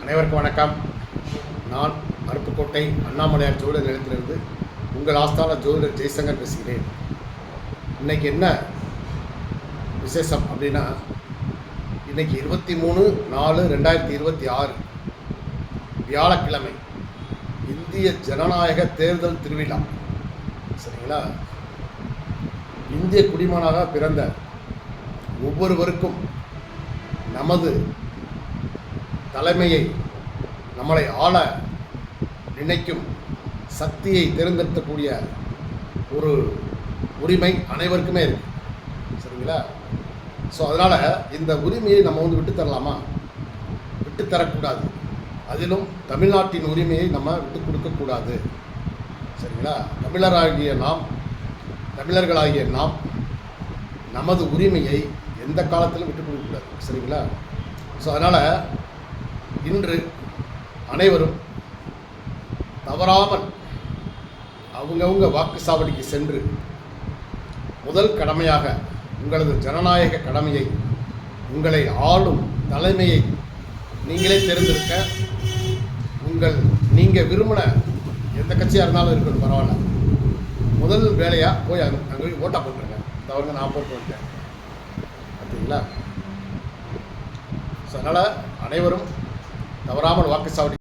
அனைவருக்கும் வணக்கம். நான் அருப்புக்கோட்டை அண்ணாமலையார் ஜோதிடர் நிலையத்திலிருந்து உங்கள் ஆஸ்தான ஜோதிடர் ஜெய்சங்கர் பேசுகிறேன். இன்றைக்கி என்ன விசேஷம் அப்படின்னா, இன்றைக்கி 23/4/2026 வியாழக்கிழமை இந்திய ஜனநாயக தேர்தல் திருவிழா. சரிங்களா? இந்திய குடிமகனாக பிறந்த ஒவ்வொருவருக்கும் நமது தலைமையை, நம்மளை ஆள நினைக்கும் சக்தியை தேர்ந்தெடுக்கக்கூடிய ஒரு உரிமை அனைவருக்குமே இருக்கு. சரிங்களா? ஸோ அதனால் இந்த உரிமையை நம்ம விட்டுத்தரலாமா? விட்டுத்தரக்கூடாது. அதிலும் தமிழ்நாட்டின் உரிமையை நம்ம விட்டு கொடுக்கக்கூடாது. சரிங்களா? தமிழர்களாகிய நாம் நமது உரிமையை எந்த காலத்திலும் விட்டு கொடுக்கக்கூடாது. சரிங்களா? ஸோ அதனால் இன்று அனைவரும் தவறாமல் அவங்கவுங்க வாக்குச்சாவடிக்கு சென்று முதல் கடமையாக உங்களது ஜனநாயக கடமையை, உங்களை ஆளும் தலைமையை நீங்களே தேர்ந்தெடுக்க, நீங்கள் விரும்பின எந்த கட்சியாக இருந்தாலும் இருக்கணும், பரவாயில்ல, முதல் வேலையாக போய் அங்கே ஓட்டா போட்டுருங்க. தவிர நான் போட்டு வந்துட்டேன் பார்த்தீங்களா? ஸோ அதனால் அனைவரும் தவறாமல் வாக்குச்சாவடி